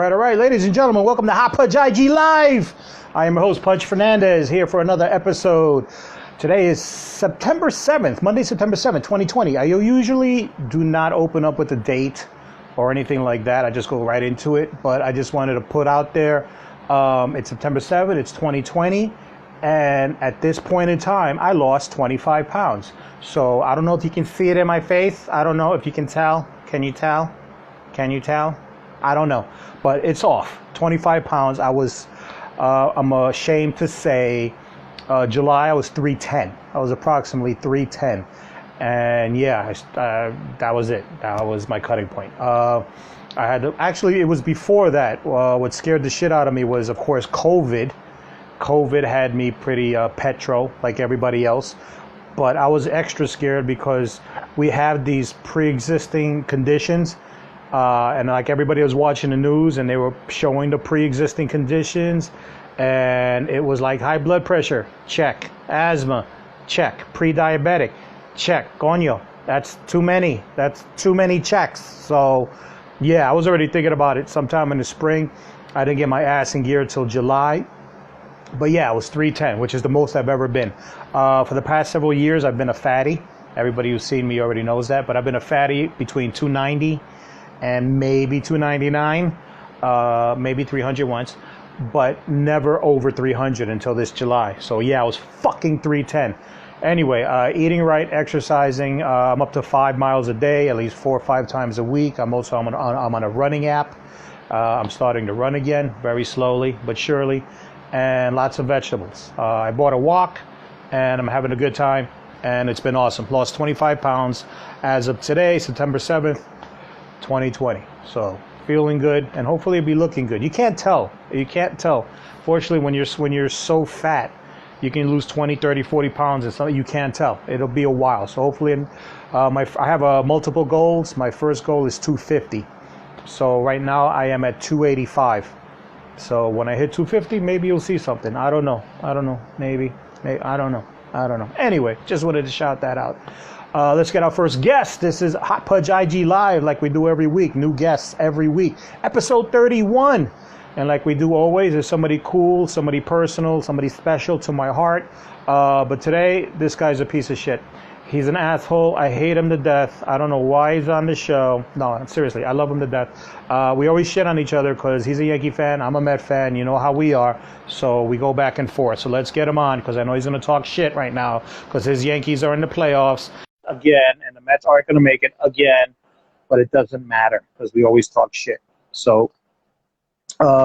All right. Ladies and gentlemen, welcome to Hot Pudge IG Live. I am your host, Pudge Hernandez, here for another episode. Today is September 7th, Monday, September 7th, 2020. I usually do not open up with a date or anything like that. I just go right into it. But I just wanted to put out there, it's September 7th, it's 2020. And at this point in time, I lost 25 pounds. So I don't know if you can see it in my face. I don't know if you can tell. Can you tell? Can you tell? I don't know. But it's off. 25 pounds. I'm ashamed to say, July I was 310. I was approximately 310. And yeah, that was it. That was my cutting point. Actually, it was before that. What scared the shit out of me was, of course, COVID. COVID had me pretty petro, like everybody else. But I was extra scared because we have these pre-existing conditions. And like everybody was watching the news and they were showing the pre-existing conditions. And it was like high blood pressure, check. Asthma, check. Pre-diabetic, check. Coño, that's too many. That's too many checks. So, yeah, I was already thinking about it sometime in the spring. I didn't get my ass in gear till July. But yeah, I was 310, which is the most I've ever been. For the past several years, I've been a fatty. Everybody who's seen me already knows that. But I've been a fatty between 290 and maybe 299, maybe 300 once. But never over 300 until this July. So yeah, I was fucking 310. Anyway, eating right, exercising. I'm up to 5 miles a day, at least 4 or 5 times a week. I'm on a running app. I'm starting to run again, very slowly but surely. And lots of vegetables. I bought a walk, and I'm having a good time, and it's been awesome. Lost 25 pounds as of today, September 7th, 2020. So feeling good, and hopefully it'll be looking good. You can't tell. You can't tell. Fortunately, when you're so fat, you can lose 20, 30, 40 pounds, and something you can't tell. It'll be a while. So hopefully, I have multiple goals. My first goal is 250. So right now I am at 285. So when I hit 250, maybe you'll see something. I don't know. Maybe. I don't know. Anyway, just wanted to shout that out. Let's get our first guest. This is Hot Pudge IG Live, like we do every week. New guests every week. Episode 31. And like we do always, there's somebody cool, somebody personal, somebody special to my heart. But today, this guy's a piece of shit. He's an asshole. I hate him to death. I don't know why he's on the show. No, seriously, I love him to death. We always shit on each other because he's a Yankee fan. I'm a Met fan. You know how we are. So we go back and forth. So let's get him on because I know he's going to talk shit right now because his Yankees are in the playoffs again and the Mets aren't going to make it again. But it doesn't matter because we always talk shit. So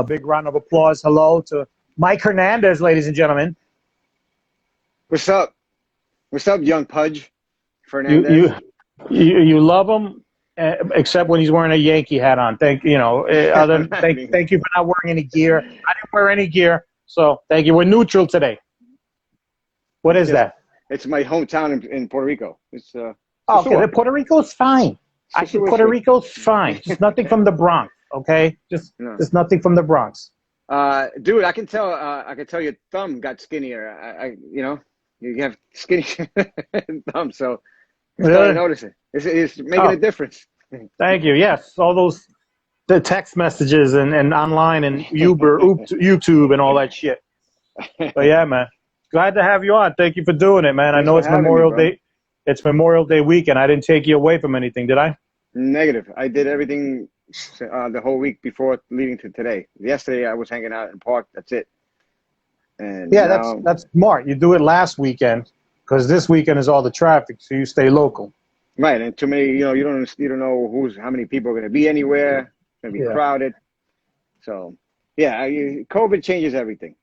big round of applause. Hello to Mike Hernandez, ladies and gentlemen. What's up? What's up, young Pudge? Fernandez. You love him, except when he's wearing a Yankee hat on. Thank you for not wearing any gear. I didn't wear any gear, so thank you. We're neutral today. What is that? It's my hometown in Puerto Rico. It's okay. Puerto Rico's fine. Puerto Rico's fine. Just nothing from the Bronx. Okay, just nothing from the Bronx. Dude, I can tell your thumb got skinnier. You have skinny thumb, so I'm starting to notice it. It's making a difference. Thank you. Yes, all the text messages and online and YouTube and all that shit. But yeah, man, glad to have you on. Thank you for doing it, man. I know it's Memorial Day. It's Memorial Day weekend. I didn't take you away from anything, did I? Negative. I did everything the whole week before leading to today. Yesterday, I was hanging out in the park. That's it. And yeah, that's smart. You do it last weekend because this weekend is all the traffic, so you stay local. Right, and too many. You don't know how many people are going to be anywhere. It's going to be crowded. So, yeah, COVID changes everything.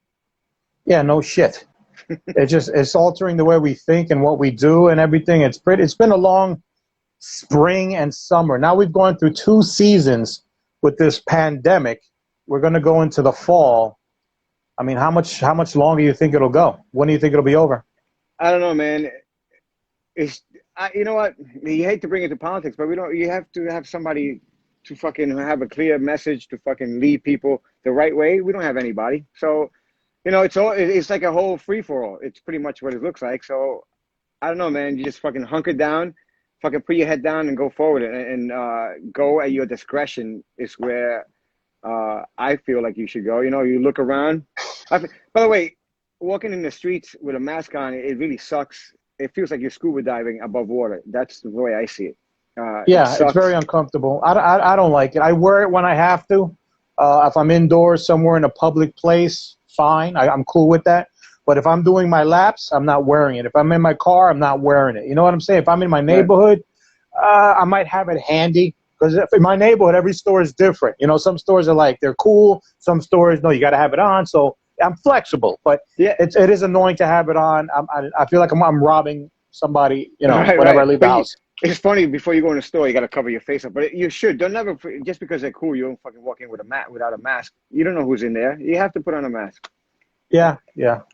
Yeah, no shit. It's altering the way we think and what we do and everything. It's been a long spring and summer. Now we've gone through 2 seasons with this pandemic. We're going to go into the fall. I mean, how much longer do you think it'll go? When do you think it'll be over? I don't know, man. You know what? You hate to bring it to politics, but you have to have somebody to fucking have a clear message to fucking lead people the right way. We don't have anybody. So, it's like a whole free-for-all. It's pretty much what it looks like. So, I don't know, man. You just fucking hunker down, fucking put your head down and go forward and go at your discretion is where I feel like you should go. You look around. By the way, walking in the streets with a mask on, it really sucks. It feels like you're scuba diving above water. That's the way I see it. It's very uncomfortable. I don't like it. I wear it when I have to. If I'm indoors somewhere in a public place, fine. I'm cool with that. But if I'm doing my laps, I'm not wearing it. If I'm in my car, I'm not wearing it. You know what I'm saying? If I'm in my neighborhood, I might have it handy. Because in my neighborhood, every store is different. Some stores are like, they're cool. Some stores, no, you got to have it on. So I'm flexible. But it is annoying to have it on. I feel like I'm robbing somebody, whenever I leave the house. It's funny, before you go in the store, you got to cover your face up. But you should. Don't never, just because they're cool, you don't fucking walk in without a mask. You don't know who's in there. You have to put on a mask. Yeah.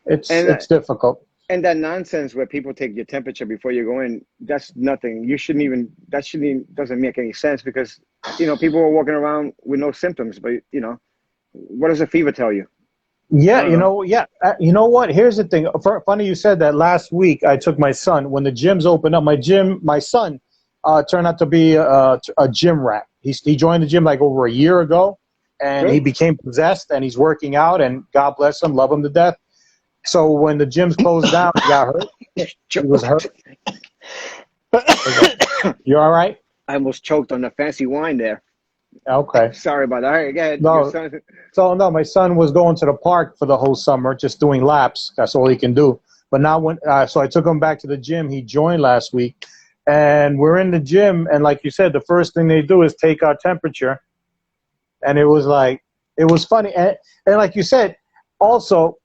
It's difficult. And that nonsense where people take your temperature before you go in, that's nothing. Doesn't make any sense because, people are walking around with no symptoms. But, what does a fever tell you? Yeah, you know what? Here's the thing. Funny you said that. Last week, I took my son. When the gyms opened up, my son turned out to be a gym rat. He joined the gym like over a year ago, and he became possessed, and he's working out, and God bless him, love him to death. So when the gyms closed down, he got hurt. He was hurt. You all right? I almost choked on the fancy wine there. Okay. Sorry about that. All right, go ahead. No, my son was going to the park for the whole summer, just doing laps. That's all he can do. But now so I took him back to the gym. He joined last week. And we're in the gym, and like you said, the first thing they do is take our temperature. And it was funny. And like you said, also,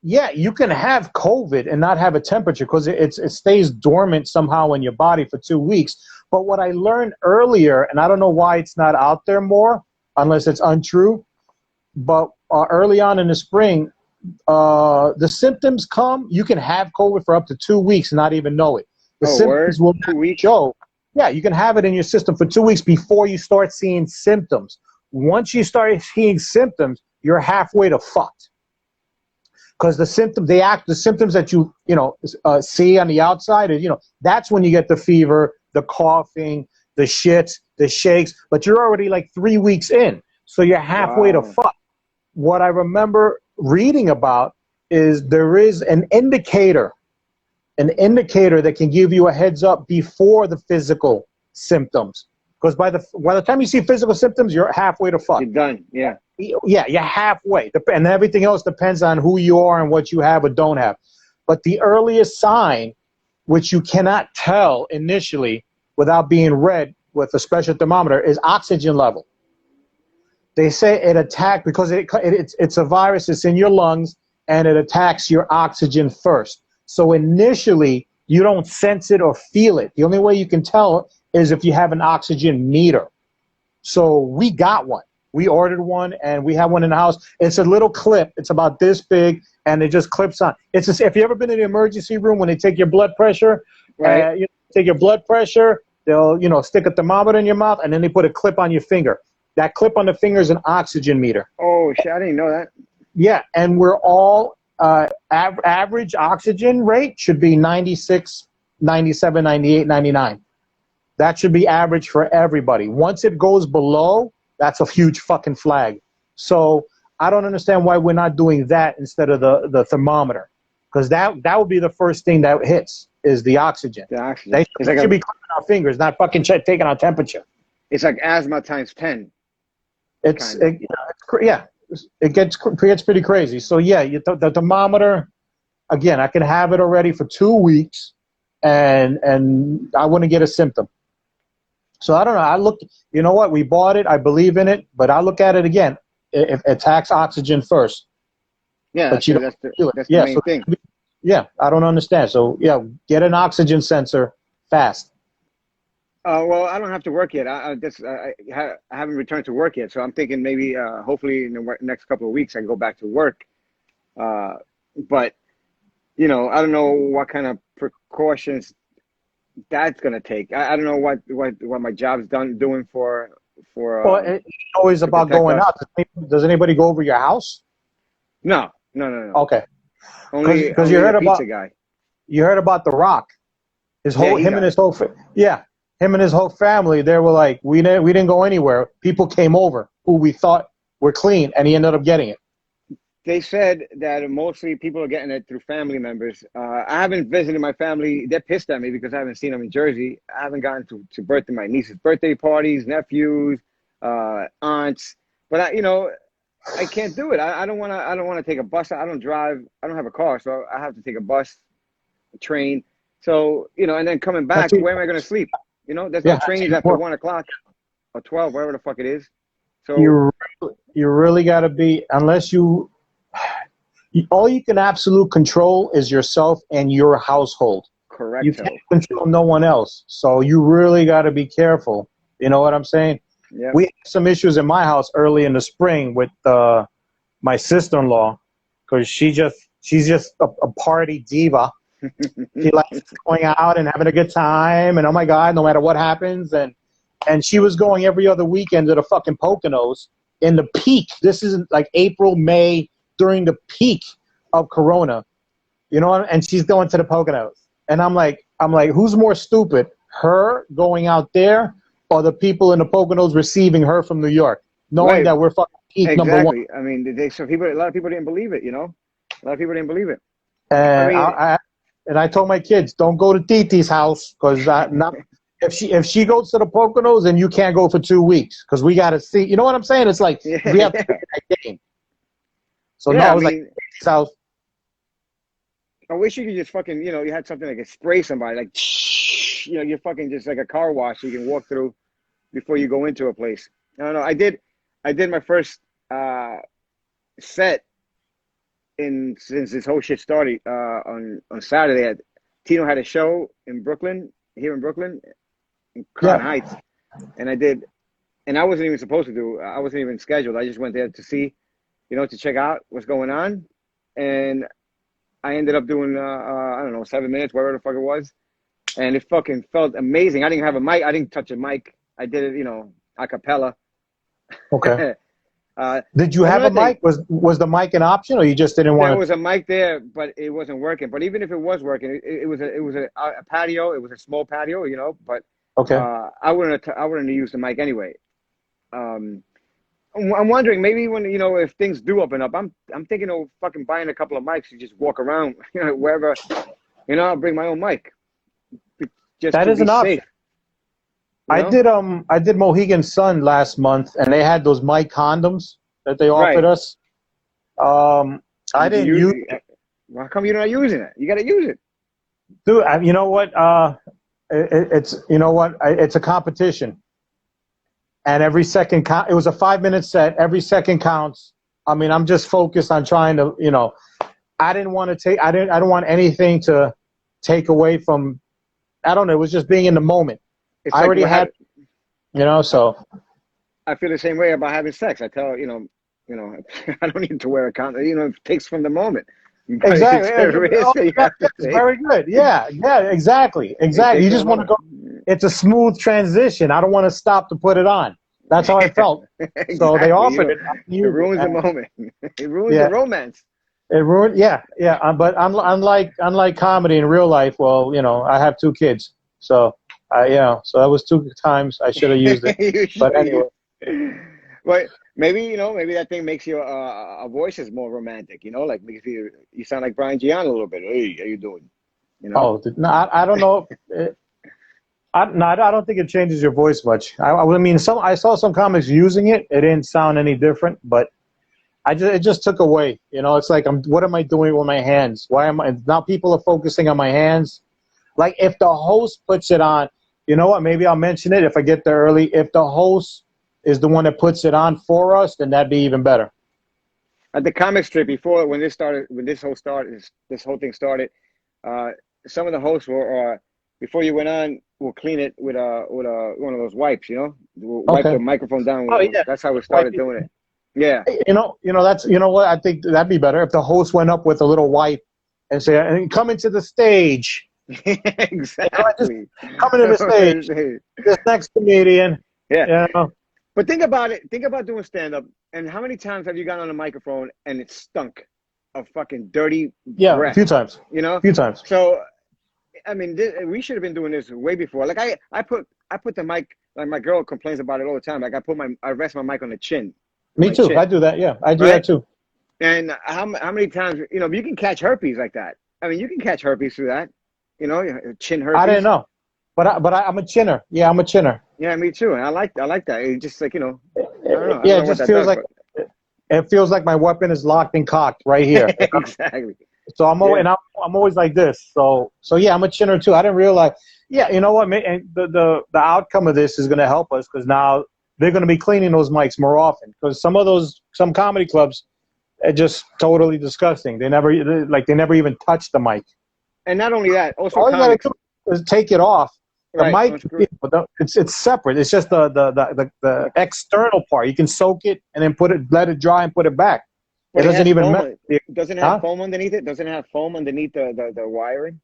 you can have COVID and not have a temperature because it stays dormant somehow in your body for 2 weeks. But what I learned earlier, and I don't know why it's not out there more, unless it's untrue, but early on in the spring, the symptoms come. You can have COVID for up to 2 weeks and not even know it. The symptoms will not show. Yeah, you can have it in your system for 2 weeks before you start seeing symptoms. Once you start seeing symptoms, you're halfway to fucked. Because the symptoms that you see on the outside is, that's when you get the fever, the coughing, the shits, the shakes, but you're already like 3 weeks in. So you're halfway to fuck. What I remember reading about is there is an indicator an indicator that can give you a heads up before the physical symptoms. Because by the time you see physical symptoms, you're halfway to fuck. You're done. Yeah. Yeah, you're halfway. And everything else depends on who you are and what you have or don't have. But the earliest sign, which you cannot tell initially without being read with a special thermometer, is oxygen level. They say it attacked because it's a virus. It's in your lungs, and it attacks your oxygen first. So initially, you don't sense it or feel it. The only way you can tell is if you have an oxygen meter. So we got one. We ordered one, and we have one in the house. It's a little clip. It's about this big, and it just clips on. It's just, if you ever been in the emergency room when they take your blood pressure, right? Take your blood pressure, they'll stick a thermometer in your mouth, and then they put a clip on your finger. That clip on the finger is an oxygen meter. Oh, shit, I didn't know that. Yeah, and we're all average oxygen rate should be 96, 97, 98, 99. That should be average for everybody. Once it goes below, that's a huge fucking flag. So I don't understand why we're not doing that instead of the thermometer, because that would be the first thing that hits is the oxygen. The oxygen. They should be clipping our fingers, not fucking taking our temperature. It's like asthma times 10. It gets pretty crazy. So yeah, the thermometer, again, I can have it already for 2 weeks, and I wouldn't get a symptom. So I don't know. You know what? We bought it. I believe in it, but I look at it again. It attacks oxygen first. Yeah, but that's the main thing. Yeah, I don't understand. So yeah, get an oxygen sensor fast. Well, I don't have to work yet. I haven't returned to work yet, so I'm thinking maybe, hopefully, in the next couple of weeks, I can go back to work. But I don't know what kind of precautions that's gonna take. I don't know what my job's doing for. Well, it's always about going out. Does anybody go over your house? No. Okay. Only you heard a pizza about guy. You heard about The Rock. Him and his whole family. They were like, we didn't go anywhere. People came over who we thought were clean, and he ended up getting it. They said that mostly people are getting it through family members. I haven't visited my family. They're pissed at me because I haven't seen them in Jersey. I haven't gotten to my niece's birthday parties, nephews, aunts. But I can't do it. I don't want to take a bus. I don't drive. I don't have a car, so I have to take a bus, a train. So and then coming back, where am I going to sleep? There's no trains after 1 o'clock or 12, whatever the fuck it is. So you really got to be, unless all you can absolute control is yourself and your household. Correct. You can't control no one else. So you really got to be careful. You know what I'm saying? Yeah. We had some issues in my house early in the spring with my sister-in-law, because she's just a party diva. She likes going out and having a good time, and oh my God, no matter what happens, and she was going every other weekend to the fucking Poconos in the peak. This is like April, May, during the peak of Corona, and she's going to the Poconos. And I'm like, who's more stupid, her going out there or the people in the Poconos receiving her from New York, knowing that we're fucking peak number one? I mean, a lot of people didn't believe it, A lot of people didn't believe it. And and I told my kids, don't go to Titi's house, because if she goes to the Poconos, then you can't go for 2 weeks, because we got to see. You know what I'm saying? It's like we have to play that game. So I was like, Titi's house. I wish you could just fucking, you had something that could spray somebody, like, you're fucking just like a car wash you can walk through before you go into a place. I don't know. I did my first set since this whole shit started on Saturday. Tino had a show here in Brooklyn, in Crown Heights, and I did, and I wasn't even supposed to do. I wasn't even scheduled. I just went there to see, to check out what's going on, and I ended up doing I don't know, 7 minutes, whatever the fuck it was, and it fucking felt amazing. I didn't have a mic. I didn't touch a mic. I did it, a cappella. Okay. Did you have a mic? Was the mic an option, or you just didn't want? There was a mic there, but it wasn't working. But even if it was working, it was a patio. It was a small patio, But okay, I wouldn't have used the mic anyway. I'm wondering, maybe when if things do open up, I'm thinking of fucking buying a couple of mics and just walk around, wherever, I'll bring my own mic just That to is be an safe. option. I did Mohegan Sun last month, and they had those mic condoms that they offered Right. us. I Did you didn't use use it? it. How come you're not using it? You got to use it. Dude, you know what? It's you know what? It's a competition, and every second count. It was a 5 minute set. Every second counts. I mean, I'm just focused on trying to, I didn't want to take. I don't want anything to take away from. I don't know. It was just being in the moment. It's I like already had, so. I feel the same way about having sex. I tell I don't need to wear a condom. It takes from the moment. But Exactly. it's a risk that you have to That's take. very good. Yeah, exactly. It Exactly. takes You from just the want to go. moment. It's a smooth transition. I don't want to stop to put it on. That's how I felt. So they Exactly. offered it. I It used it. ruins the moment. It ruins the Yeah, romance. it ruined. Yeah, yeah. But unlike comedy in real life, well, I have two kids, so so that was two times I should have used it. You But should anyway, use. But maybe that thing makes your voice is more romantic. Like makes you sound like Brian Gianna a little bit. Hey, how you doing? no, I don't know. No, I don't think it changes your voice much. I mean, I saw some comics using it. It didn't sound any different, but it just took away. It's like what am I doing with my hands? Why am I now? People are focusing on my hands. Like if the host puts it on, you know what? Maybe I'll mention it if I get there early. If the host is the one that puts it on for us, then that'd be even better. At the comic strip before when this whole thing started, uh, some of the hosts were before you went on, will clean it with one of those wipes. We'll wipe the Okay. microphone down. Oh yeah. That's how we Like, started doing it. Yeah. that's what I think that'd be better if the host went up with a little wipe and say, "And come into the stage." Just Exactly. coming to the stage. This next comedian. Yeah. You know. But think about it. Think about doing stand up. And how many times have you gone on a microphone and it stunk of fucking dirty Yeah, a breath? few times. A few times. So, I mean, we should have been doing this way before. Like I put the mic. Like my girl complains about it all the time. Like I rest my mic on the chin. Me too. Chin, I do that. Yeah, I do right? that too. And how many times you can catch herpes like that? I mean, you can catch herpes through that. Chin herpes. I didn't know, but I'm a chinner. Yeah, I'm a chinner. Yeah, me too. And I like that. It just like I don't know. I Yeah, don't it know what just that feels does, like it feels like my weapon is locked and cocked right here. Exactly. So I'm always like this. So yeah, I'm a chinner too. I didn't realize. Yeah, you know what? And the outcome of this is going to help us because now they're going to be cleaning those mics more often because some comedy clubs are just totally disgusting. They never even touch the mic. And not only that, also All comics. you gotta do is take it off. The Right. mic, it's separate. It's just the external part. You can soak it and then let it dry and put it back. But It doesn't even foam. Doesn't it have huh? foam underneath it? Doesn't it have foam underneath the wiring?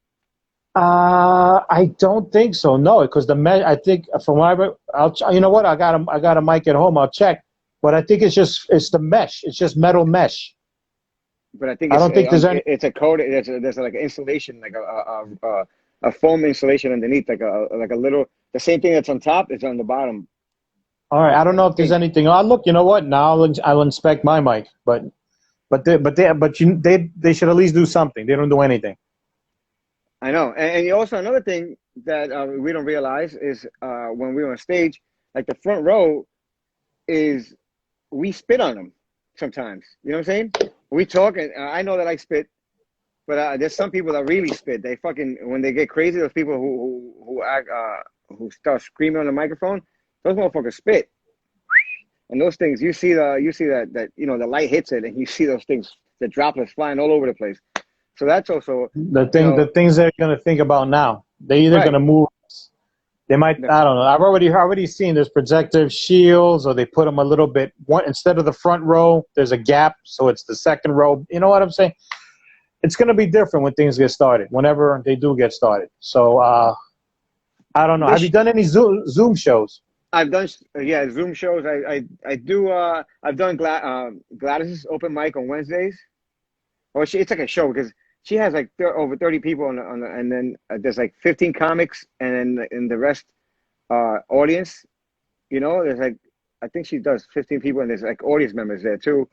I don't think so. No, because the mesh. I think from what you know what? I got a mic at home. I'll check. But I think it's the mesh. It's just metal mesh. But I think I don't think there's any. it's a coat. There's like an insulation, like a foam insulation underneath, like a little. The same thing that's on top is on the bottom. All right. I don't know if there's anything. I'll look. You know what? Now I'll inspect my mic. But they should at least do something. They don't do anything. I know, and also another thing that we don't realize is when we're on stage, like the front row is we spit on them sometimes. You know what I'm saying? We talk, and I know that I spit, but there's some people that really spit. They fucking when they get crazy. Those people who act who start screaming on the microphone, those motherfuckers spit. And those things, you see that the light hits it, and you see those things, the droplets flying all over the place. So that's also the things they're going to think about now. They're either going to move. They might. I don't know. I've already seen there's protective shields, or they put them a little bit. Instead of the front row, there's a gap, so it's the second row. You know what I'm saying? It's going to be different when things get started. Whenever they do get started. So I don't know. Have you done any Zoom shows? I've done Zoom shows. I do. I've done Gladys's open mic on Wednesdays. Well, it's like a show because she has like over 30 people on the and then there's like 15 comics and then in the rest audience. There's like I think she does 15 people and there's like audience members there too.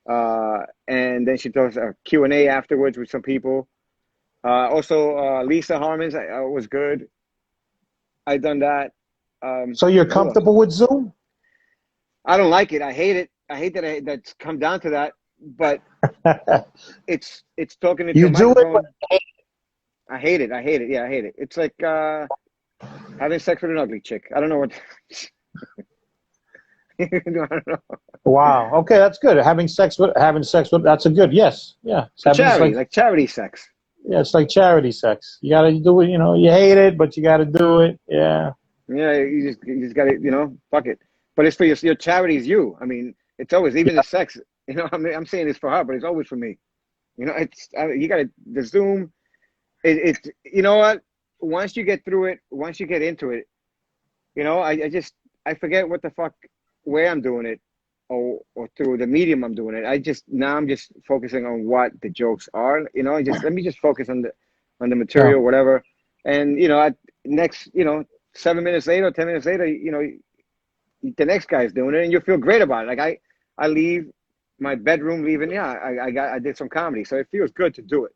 And then she does a Q&A afterwards with some people. Also, Lisa Harmon's was good. I done that. So you're Who else? comfortable with Zoom? I don't like it. I hate it. I hate that that's come down to that. But it's talking into You a do it, but microphone. I hate it. I hate it. Yeah, I hate it. It's like having sex with an ugly chick. I don't know what. I don't know. wow. Okay, that's good. Having sex with that's a good yes. Yeah. It's For having it's charity, like charity sex. yeah, it's like charity sex. You gotta do it, you hate it, but you gotta do it. Yeah. Yeah, you just got to, fuck it. But it's for your charity is you. I mean, it's always even the sex. I mean, I'm saying this for her, but it's always for me. You got to the Zoom. It's you know what? Once you get through it, once you get into it, I forget what the fuck where I'm doing it, or through the medium I'm doing it. I'm just focusing on what the jokes are. Just let me just focus on the Yeah. material, whatever. And next, 7 minutes later, 10 minutes later, the next guy's doing it, and you feel great about it. Like I leave my bedroom, leaving. Yeah, I did some comedy, so it feels good to do it.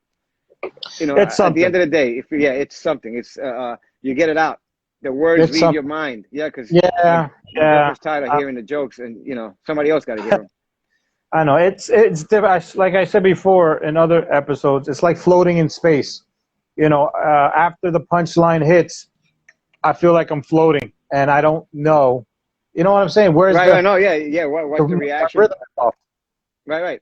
It's At the something. end of the day, it's something. It's you get it out. The words It's leave your something. mind. Yeah, because Yeah. my Yeah. girlfriend's tired of hearing the jokes, and somebody else got to hear them. I know. It's like I said before in other episodes, it's like floating in space. After the punchline hits, I feel like I'm floating and I don't know. You know what I'm saying? Where's Right, right. No, yeah, yeah. What's the my reaction? rhythm is off. Right, right.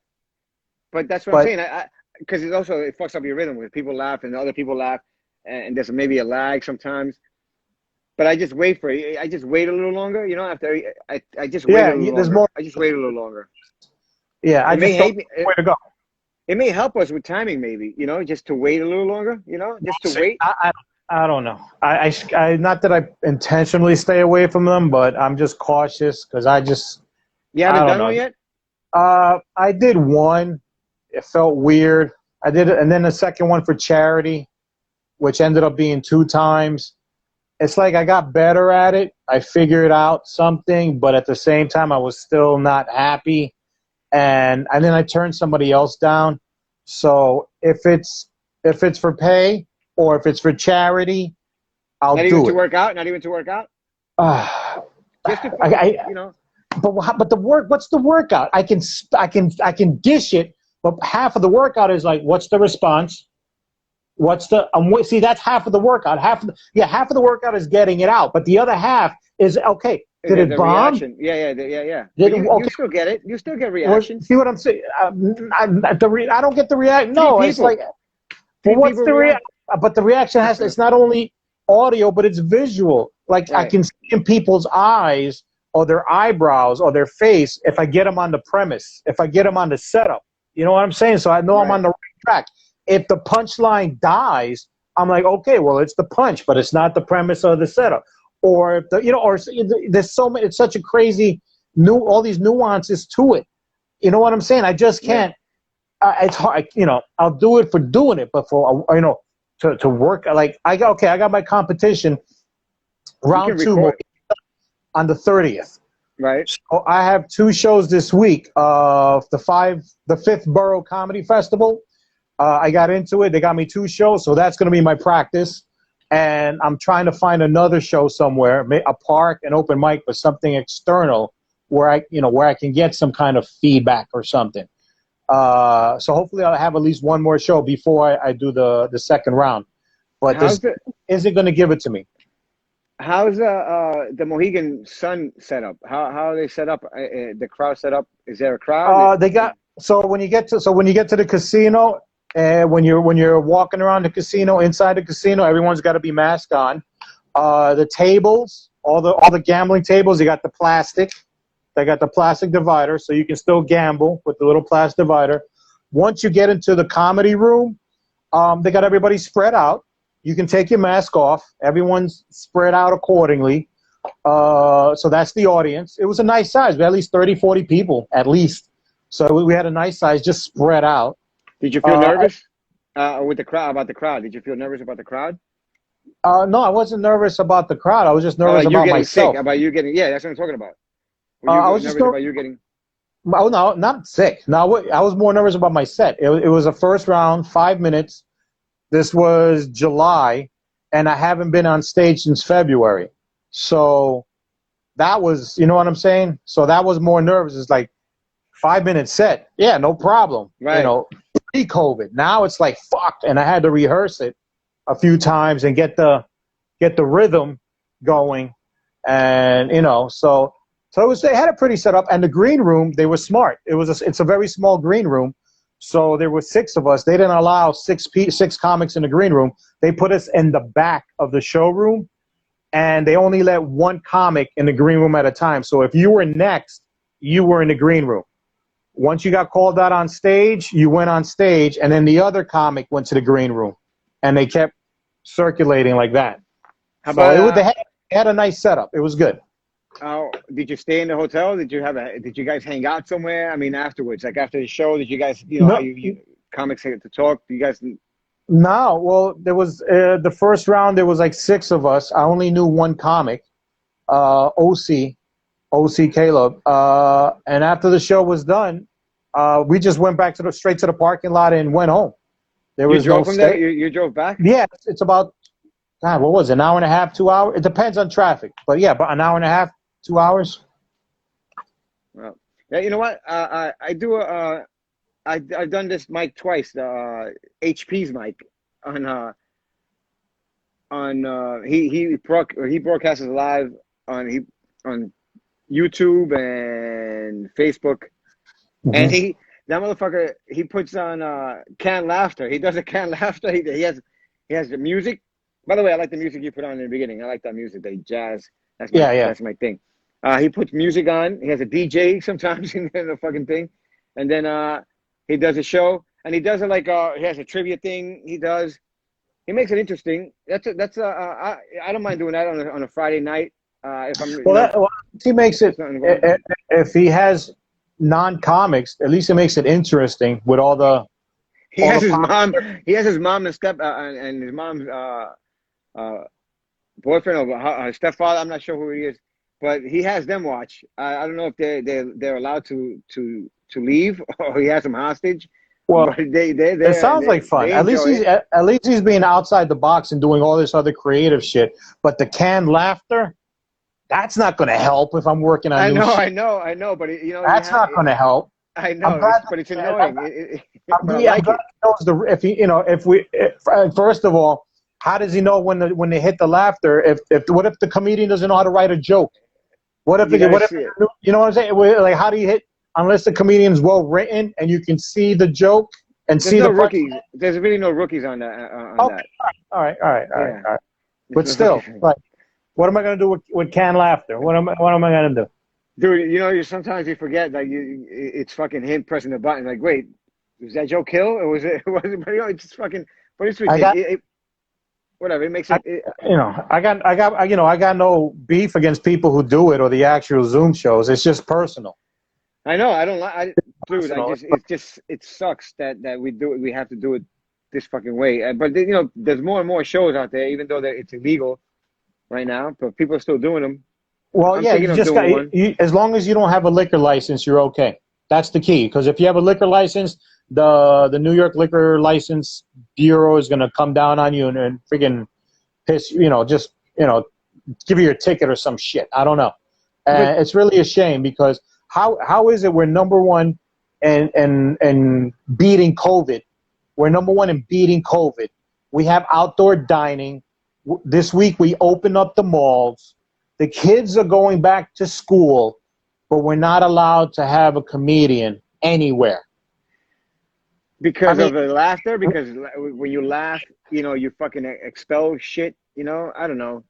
But that's what I'm But saying. Because it fucks up your rhythm when people laugh and other people laugh, and there's maybe a lag sometimes. But I just wait for it. I just wait a little longer. After I just wait a yeah, little there's longer. more. I just wait a little longer. Yeah, I It may just don't hate me. know where to go. It may help us with timing, maybe. Just to wait a little longer. Just to See, wait. I don't know. Not that I intentionally stay away from them, but I'm just cautious because You I haven't don't done know. one yet. I did one. It felt weird. I did it, and then the second one for charity, which ended up being 2 times. It's like I got better at it. I figured out something, but at the same time, I was still not happy. And then I turned somebody else down. So if it's for pay or if it's for charity, I'll Not even do to it. work out. Not even to work out. Uh, Just to I, fucking. I, but the work. What's the workout? I can dish it, but half of the workout is like, what's the response? See, that's half of the workout. Half of the workout is getting it out, but the other half is okay. Did it The bomb? reaction. Yeah, yeah, yeah, yeah. Did But it, you okay? still get it. You still get reactions. See what I'm saying? I don't get the reaction. Three No, it's like, people. well, Three what's people the reaction? react. But the reaction it's not only audio, but it's visual. Like I Right. can see in people's eyes or their eyebrows or their face if I get them on the premise, if I get them on the setup. You know what I'm saying? So I know I'm Right. on the right track. If the punchline dies, I'm like, okay, well, it's the punch, but it's not the premise or the setup. Or if there's so many. It's such a crazy all these nuances to it. You know what I'm saying? I just Yeah. can't. It's hard. I'll do it for doing it, but for to work like I got my competition You can round two record. on the 30th. Right. So I have 2 shows this week of the fifth Borough Comedy Festival. I got into it. They got me 2 shows, so that's going to be my practice. And I'm trying to find another show somewhere, a park, an open mic, but something external where I can get some kind of feedback or something. So hopefully I'll have at least one more show before I do the second round. But How's this isn't going to give it to me. how's the Mohegan Sun set up? How are they set up? The crowd set up? Is there a crowd? They got when you get to the casino, when you're walking around the casino, inside the casino, everyone's got to be masked on. The tables, all the gambling tables, they got the plastic. They got the plastic divider, so you can still gamble with the little plastic divider. Once you get into the comedy room, they got everybody spread out. You can take your mask off. Everyone's spread out accordingly. So that's the audience. It was a nice size. We had at least 30, 40 people, at least. So we had a nice size, just spread out. Did you feel nervous with the crowd about the crowd? Did you feel nervous about the crowd? No, I wasn't nervous about the crowd. I was just nervous About you about getting myself. sick? About you getting? Yeah, that's what I'm talking about. Were I you was just nervous about you getting? Oh, no, not sick. No, I was more nervous about my set. It was a first round, 5 minutes. This was July, and I haven't been on stage since February. So that was, you know what I'm saying? So that was more nervous. It's like 5 minute set. Yeah, no problem. Right. You know, pre-COVID. Now it's like, fuck. And I had to rehearse it a few times and get the rhythm going. And, you know, so it was, they had it pretty set up. And the green room, they were smart. It's a very small green room. So there were 6 of us. They didn't allow six comics in the green room. They put us in the back of the showroom, and they only let 1 comic in the green room at a time. So if you were next, you were in the green room. Once you got called out on stage, you went on stage, and then the other comic went to the green room, and they kept circulating like that. How about they had a nice setup. It was good. Did you stay in the hotel? Did you guys hang out somewhere? I mean, afterwards, like after the show, did you guys, you know, No. how you comics get to talk? Do you guys? No, well, there was the first round. There was like 6 of us. I only knew 1 comic, OC Caleb. And after the show was done, we just went back straight to the parking lot and went home. There was you drove no from stay. there. You drove back. Yeah, it's about, God, what was it? An hour and a half, 2 hours? It depends on traffic, but yeah, about an hour and a half, 2 hours. Well, yeah, you know what? I've done this mic twice. HP's mic he broadcasts live on YouTube and Facebook, and that motherfucker, he puts on canned laughter. He does a canned laughter. He has the music. By the way, I like the music you put on in the beginning. I like that music, the jazz. That's my thing. He puts music on. He has a DJ sometimes in the fucking thing, and then he does a show, and he does it like he has a trivia thing. He makes it interesting. I don't mind doing that on a Friday night. If I'm he makes it. If he has non-comics, at least it makes it interesting with all the. He has his mom and and his mom's boyfriend or stepfather. I'm not sure who he is, but he has them watch. I don't know if they're allowed to leave or he has them hostage. Well, but it sounds like fun. At least he's being outside the box and doing all this other creative shit. But the canned laughter, that's not going to help if I'm working on new shit. I know, but you know that's not going to help. I know, but it's annoying. First of all, how does he know when they hit the laughter? What if the comedian doesn't know how to write a joke? What if you know what I'm saying? Like, how do you hit? Unless the comedian's well written and you can see the joke and see the rookies. There's really no rookies on that. Okay. All right. But still, like, what am I going to do with canned laughter? What am I going to do? Dude, you know, sometimes you forget, like, it's fucking him pressing the button. Like, wait, was that Joe Kill or was it? But you know, it's just fucking. But it's ridiculous. Whatever. It makes it. I got no beef against people who do it or the actual Zoom shows. It's just personal. I know. I don't like. Dude, it sucks that we do it. We have to do it this fucking way. But you know, there's more and more shows out there, even though it's illegal right now. But people are still doing them. Well, yeah, you just as long as you don't have a liquor license, you're okay. That's the key. Because if you have a liquor license, the New York Liquor License Bureau is going to come down on you and freaking piss. Give you your ticket or some shit. I don't know. And it's really a shame because. How is it we're number one in beating COVID? We're number one in beating COVID. We have outdoor dining. This week we open up the malls. The kids are going back to school, but we're not allowed to have a comedian anywhere. Because of the laughter? Because when you laugh, you know, you fucking expel shit, you know? I don't know.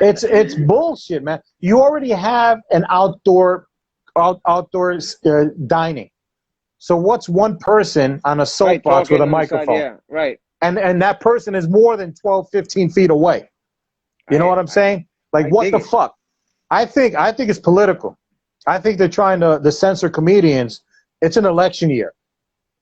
It's bullshit, man. You already have an outdoor dining. So what's one person on a soapbox with a microphone? Yeah, right. And that person is more than 12, 15 feet away. You know what I'm saying? Like, what the fuck? I think it's political. I think they're trying to censor comedians. It's an election year,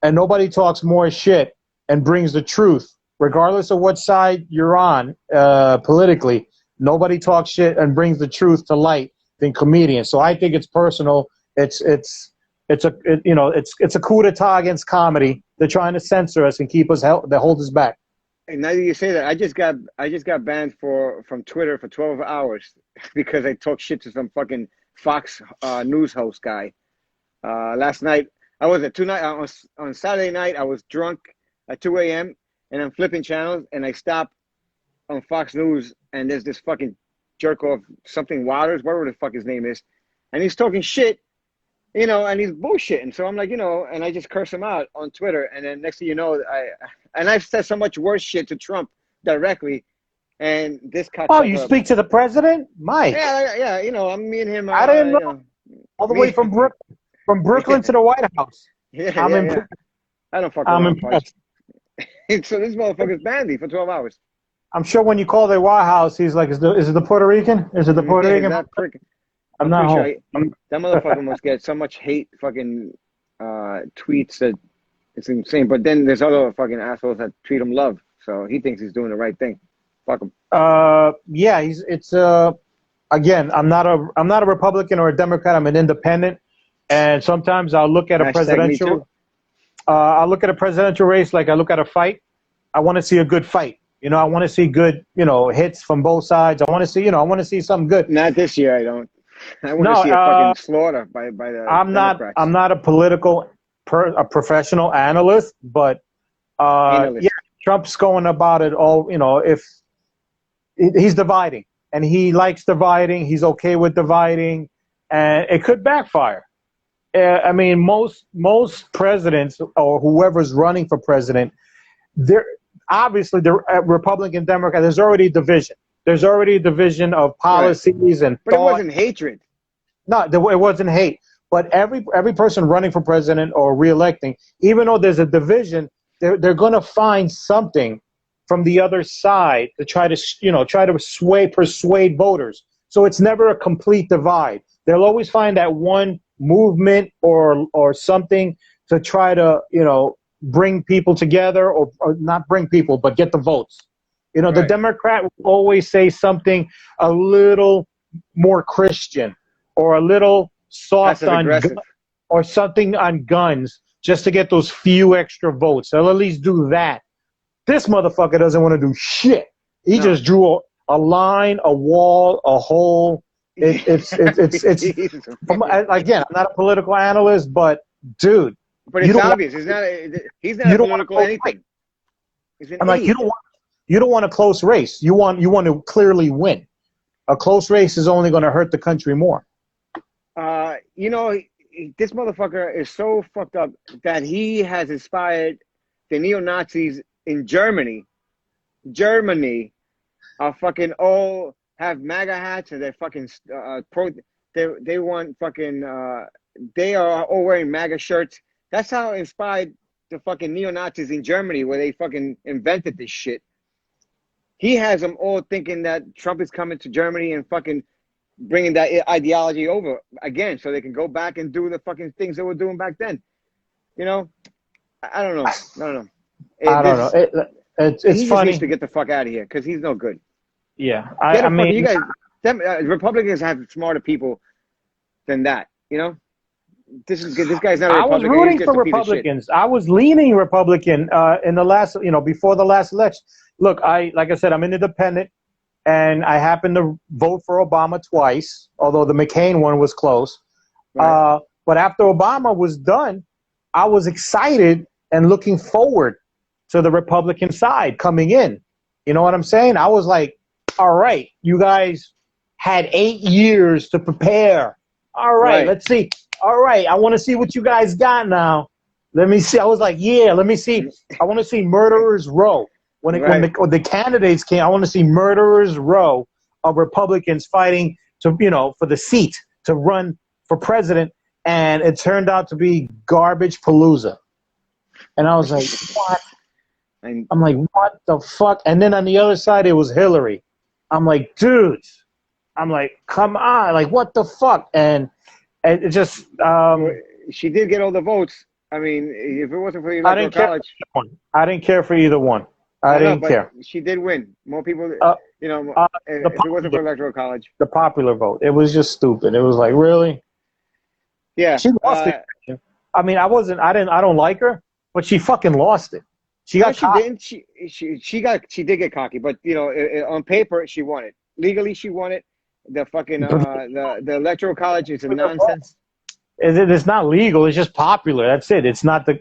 and nobody talks more shit and brings the truth. Regardless of what side you're on politically, nobody talks shit and brings the truth to light than comedians. So I think it's personal. It's a coup d'etat against comedy, they're trying to censor us and keep us they hold us back. And now that you say that, I just got banned from Twitter for 12 hours because I talked shit to some fucking Fox news host guy. Last night, I was at on Saturday night. I was drunk at 2 a.m. and I'm flipping channels and I stop on Fox News and there's this fucking jerk off, something Waters, whatever the fuck his name is, and he's talking shit, and he's bullshitting. So I'm like, and I just curse him out on Twitter, and then next thing you know, I've said so much worse shit to Trump directly, and this cut. Oh, you speak to the president, Mike? Yeah. I'm me and him. I didn't know. All the way from Brooklyn to the White House. I'm impressed. I don't fucking. I'm impressed. So this motherfucker's banned me for 12 hours. I'm sure when you call the White House, he's like, "Is it the Puerto Rican? Is it the Puerto Rican?" I'm not home. Sure that motherfucker must get so much hate fucking tweets that it's insane. But then there's other fucking assholes that treat him love. So he thinks he's doing the right thing. Fuck him. Yeah, again, I'm not a Republican or a Democrat. I'm an independent, and sometimes I'll look at a presidential. I'll look at a presidential race like I look at a fight. I want to see a good fight. I want to see good, hits from both sides. I want to see, I want to see something good. Not this year, I don't. I want to see a fucking slaughter by the Democrats. I'm not a a professional analyst, but yeah, Trump's going about it all. If he's dividing and he likes dividing, he's okay with dividing, and it could backfire. I mean, most presidents or whoever's running for president, obviously the Republican Democrat, there's already a division. There's already a division of policies and but it wasn't hatred. No, it wasn't hate. But every person running for president or reelecting, even though there's a division, they're going to find something from the other side to try to persuade voters. So it's never a complete divide. They'll always find that one movement or something to try to bring people together, or not bring people, but get the votes. The Democrat will always say something a little more Christian or a little soft on or something on guns just to get those few extra votes. They'll at least do that. This motherfucker doesn't want to do shit. He just drew a line, a wall, a hole. It's again, I'm not a political analyst, but dude. But it's obvious. He's not a political anything. I'm like, you don't want a close race. You want to clearly win. A close race is only going to hurt the country more. This motherfucker is so fucked up that he has inspired the neo-Nazis in Germany. Germany are fucking all have MAGA hats and they're fucking they want fucking they are all wearing MAGA shirts. That's how inspired the fucking neo-Nazis in Germany, where they fucking invented this shit. He has them all thinking that Trump is coming to Germany and fucking bringing that ideology over again so they can go back and do the fucking things they were doing back then. I don't know. I don't know. It's he funny. Just needs to get the fuck out of here because he's no good. Yeah. I mean, you guys, Republicans have smarter people than that, This guy's not a Republican. I was rooting for Republicans. I was leaning Republican in the last, before the last election. Look, like I said, I'm an independent, and I happened to vote for Obama twice, although the McCain one was close. Right. But after Obama was done, I was excited and looking forward to the Republican side coming in. You know what I'm saying? I was like, all right, you guys had 8 years to prepare. All right. Let's see. All right, I want to see what you guys got now. Let me see. I was like, yeah, let me see. I want to see Murderers Row. When the candidates came, I want to see Murderers Row of Republicans fighting to, for the seat to run for president. And it turned out to be garbage palooza. And I was like, what? I'm like, what the fuck? And then on the other side, it was Hillary. I'm like, dude. I'm like, come on. Like, what the fuck? And it just she did get all the votes. I mean, if it wasn't for the electoral college, I didn't care for either one. I didn't care. She did win. More people, if it wasn't for electoral college, the popular vote. It was just stupid. It was like, really? Yeah. She lost it. I mean, I don't like her, but she fucking lost it. She No, got she caught. didn't. She did get cocky, but on paper she won it. Legally, she won it. The fucking the electoral college is a nonsense. It's not legal. It's just popular. That's it. It's not the.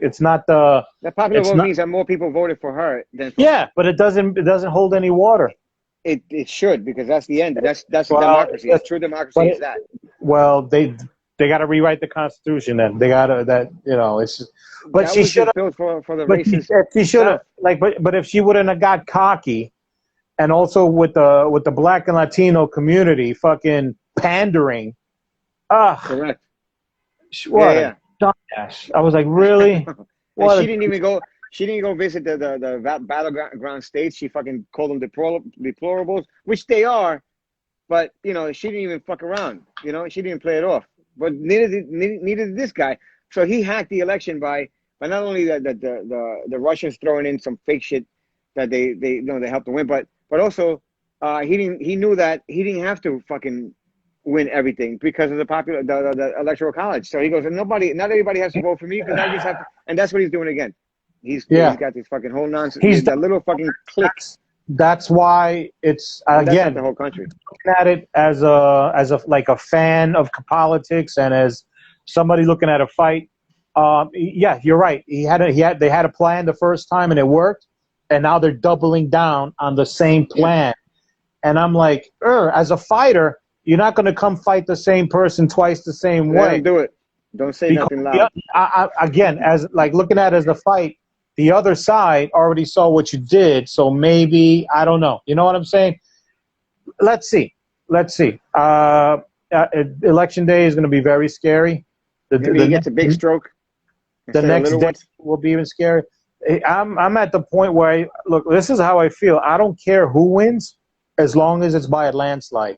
The popular It's vote not. means that more people voted for her than for Yeah, but it doesn't hold any water. it should, because that's the end. That's Well, democracy. yes, True democracy but is that. well, they got to rewrite the Constitution. Then they got to that. It's just. But That she was should just have. built for the But racist she should have South. but if she wouldn't have got cocky, and also with the Black and Latino community fucking pandering, Correct. what Yeah, a dumbass! I was like, really? And What she a didn't even go. She didn't go visit the battleground states. She fucking called them deplorables, which they are. But she didn't even fuck around. She didn't play it off. But neither did this guy. So he hacked the election by not only the Russians throwing in some fake shit that they helped to win, but also he knew that he didn't have to fucking win everything because of the electoral college. So he goes, not everybody has to vote for me, because I just have to, and that's what he's doing again. He's got this fucking whole nonsense. That little fucking clique. That's why it's That's not again the whole country. looking at it as a like a fan of politics and as somebody looking at a fight. Yeah, you're right. They had a plan the first time and it worked, and now they're doubling down on the same plan. And I'm like, as a fighter, you're not going to come fight the same person twice the same way. Let him do it. Don't say nothing loud. Again, as like looking at it as the fight, the other side already saw what you did, so maybe I don't know. You know what I'm saying? Let's see. Election day is going to be very scary. Maybe he gets a big stroke. The next day will be even scarier. I'm at the point where look. This is how I feel. I don't care who wins, as long as it's by a landslide.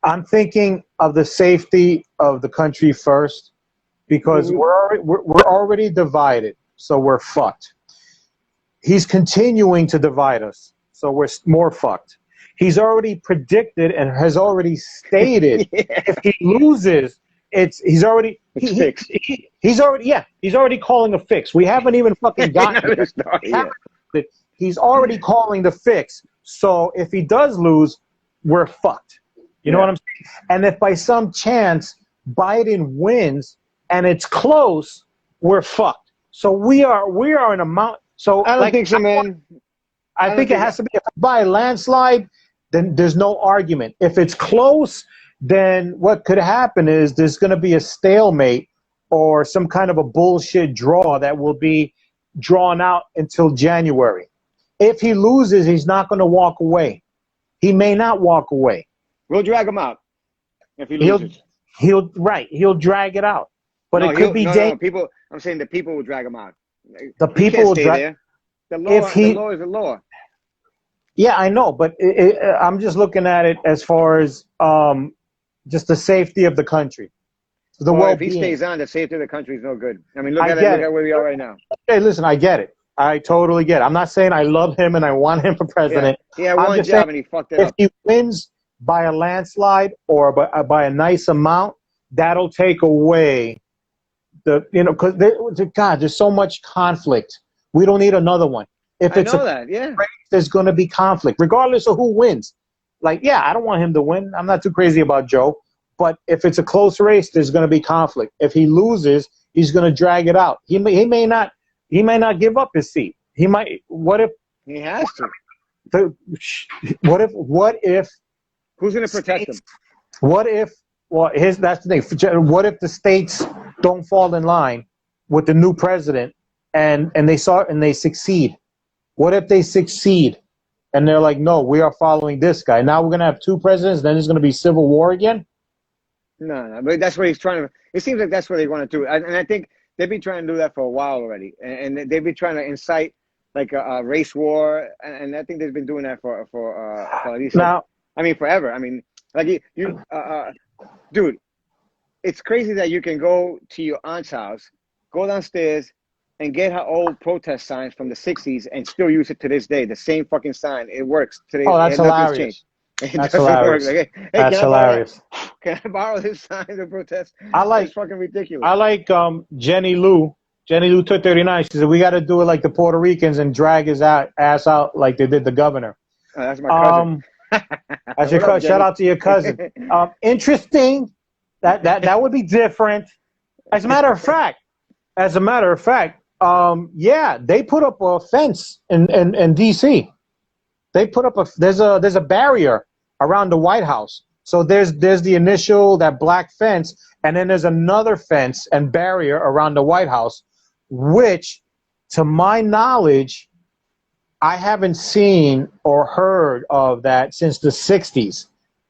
I'm thinking of the safety of the country first, because we're already divided, so we're fucked. He's continuing to divide us, so we're more fucked. He's already predicted and has already stated if he loses, he's already calling a fix. We haven't even fucking gotten it. He's already calling the fix. So if he does lose, we're fucked. You know what I'm saying? And if by some chance Biden wins and it's close, we're fucked. So we are in a mount. So I don't think so, man. I think it has to be by a landslide. Then there's no argument. If it's close, then what could happen is there's going to be a stalemate or some kind of a bullshit draw that will be drawn out until January. If he loses, he's not going to walk away. He may not walk away. We'll drag him out if he loses. He'll drag it out. But no, it could be people. I'm saying the people will drag him out. The people will drag there. The law is the law. Yeah, I know, but I'm just looking at it as far as just the safety of the country. If he stays on, the safety of the country is no good. I mean, look at where we are right now. Hey, listen, I get it. I totally get it. I'm not saying I love him and I want him for president. Yeah, one job and he fucked it up. If he wins by a landslide or by a nice amount, that'll take away because there's so much conflict. We don't need another one. If it's there's going to be conflict, regardless of who wins. I don't want him to win. I'm not too crazy about Joe. But if it's a close race, there's going to be conflict. If he loses, he's going to drag it out. He may not give up his seat. He might. What if he has to? What if? Who's going to protect him? What if? Well, that's the thing. What if the states don't fall in line with the new president and they succeed? What if they succeed and they're like, no, we are following this guy. Now we're going to have two presidents. Then there's going to be civil war again. No, but that's what he's trying to. It seems like that's what they want to do, and I think they've been trying to do that for a while already, and they've been trying to incite like a race war, and I think they've been doing that for at least forever. I mean, like dude, it's crazy that you can go to your aunt's house, go downstairs, and get her old protest signs from the '60s and still use it to this day. The same fucking sign. It works today. Oh, that's hilarious. That's hilarious. That's hilarious. Can I borrow this sign to protest? It's fucking ridiculous. I like Jenny Lou Jenny Lou 239. She said we got to do it like the Puerto Ricans and drag his ass out like they did the governor. Oh, that's my cousin. I should What up, shout Jenny? out to your cousin. Interesting. That would be different. As a matter of fact, yeah, they put up a fence in D.C. They put up there's a barrier around the White House. So there's the initial, that black fence, and then there's another fence and barrier around the White House, which, to my knowledge, I haven't seen or heard of that since the 60s.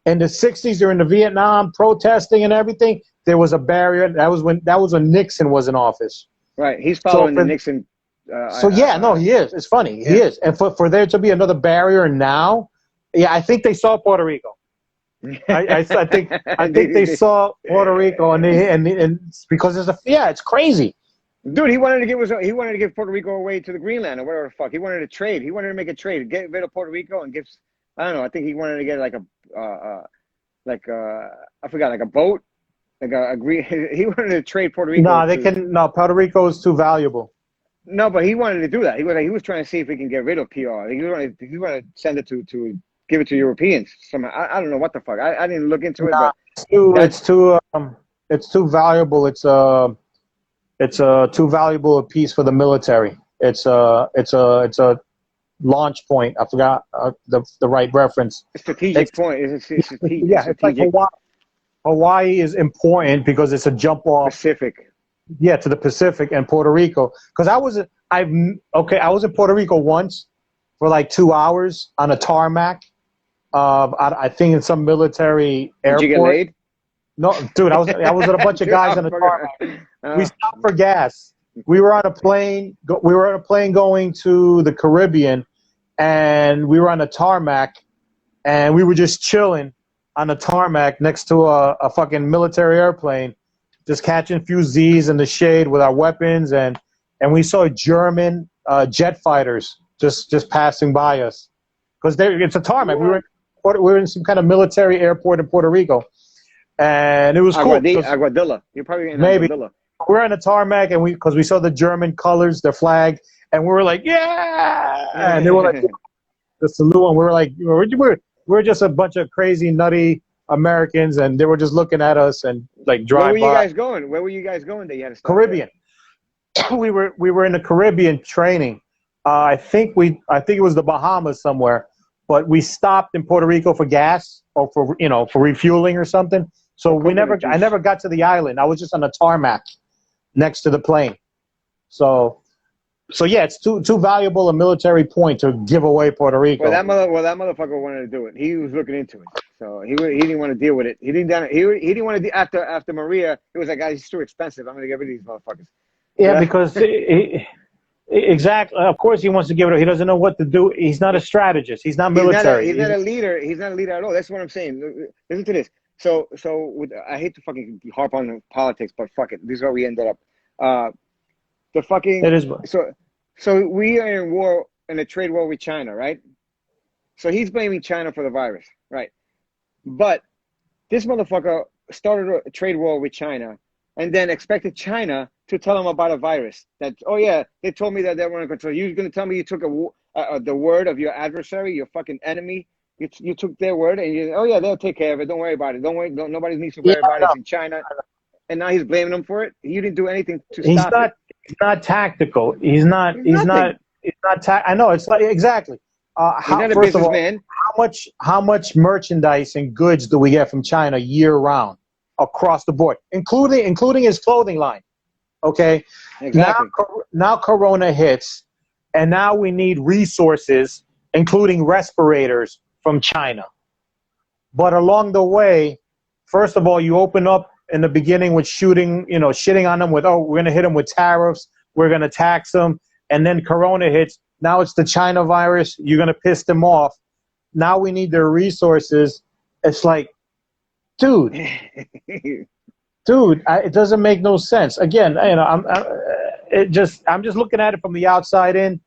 In the 60s, during the Vietnam protesting and everything, there was a barrier. That was when Nixon was in office. Right, he's following the Nixon. He is. It's funny. Yeah. He is. And for there to be another barrier now, yeah, I think they saw Puerto Rico. I think they saw Puerto Rico, and because it's crazy. Dude, he wanted to give Puerto Rico away to the Greenland or whatever the fuck. He wanted to trade. He wanted to make a trade, get rid of Puerto Rico and give. I don't know. I think he wanted to get like a boat, he wanted to trade Puerto Rico. No, Puerto Rico is too valuable. No, but he wanted to do that. He was trying to see if he can get rid of PR. He wanted to send it to give it to Europeans somehow. I don't know what the fuck. I didn't look into it. But it's too valuable. It's too valuable a piece for the military. It's a launch point. I forgot the right reference. Strategic point. It's strategic. Yeah, it's like Hawaii is important because it's a jump off. Pacific. Yeah, to the Pacific and Puerto Rico. Because I was in Puerto Rico once for like 2 hours on a tarmac. I think in some military airport. Did you get laid? No, dude, I was with a bunch of guys on a tarmac. We stopped for gas. We were on a plane. We were on a plane going to the Caribbean, and we were on a tarmac, and we were just chilling on the tarmac next to a fucking military airplane, just catching a few Z's in the shade with our weapons, and we saw German jet fighters just passing by us, because it's a tarmac. We were in some kind of military airport in Puerto Rico, and it was cool. Aguadilla. You're probably in maybe. Aguadilla. We're on a tarmac, and because we saw the German colors, their flag, and we were like, yeah, and they were like, the salute, and we were like, we're just a bunch of crazy, nutty Americans, and they were just looking at us and like drive by. Where were you guys going? Where were you guys going that you had to stop? Caribbean. we were in the Caribbean training. I think it was the Bahamas somewhere, but we stopped in Puerto Rico for gas or for refueling or something. So I never got to the island. I was just on a tarmac next to the plane. So yeah, it's too valuable a military point to give away Puerto Rico. Well, that motherfucker wanted to do it. He was looking into it, so he didn't want to deal with it. He didn't want to after Maria. It was like, guys, it's too expensive. I'm gonna get rid of these motherfuckers. Yeah, because exactly. Of course, he wants to give it. He doesn't know what to do. He's not a strategist. He's not military. He's not a leader. He's not a leader at all. That's what I'm saying. Listen to this. So I hate to fucking harp on politics, but fuck it. This is where we ended up. It is. So we are in a trade war with China, right? So he's blaming China for the virus, right? But this motherfucker started a trade war with China and then expected China to tell him about a virus. That, oh yeah, they told me that they weren't going to. You're going to tell me you took the word of your adversary, your fucking enemy. You took their word and oh yeah, they'll take care of it. Don't worry about it. Nobody needs to worry about it. It's in China. And now he's blaming them for it. You didn't do anything to stop it. He's not tactical. He's not. I know. It's like exactly. He's not a businessman. How much merchandise and goods do we get from China year round across the board, including his clothing line? Okay. Exactly. Now Corona hits, and now we need resources, including respirators from China. But along the way, first of all, you open up in the beginning with shitting on them with, oh, we're going to hit them with tariffs, we're going to tax them, and then Corona hits. Now it's the China virus. You're going to piss them off. Now we need their resources. It's like, dude, it doesn't make no sense. Again, I'm just looking at it from the outside in.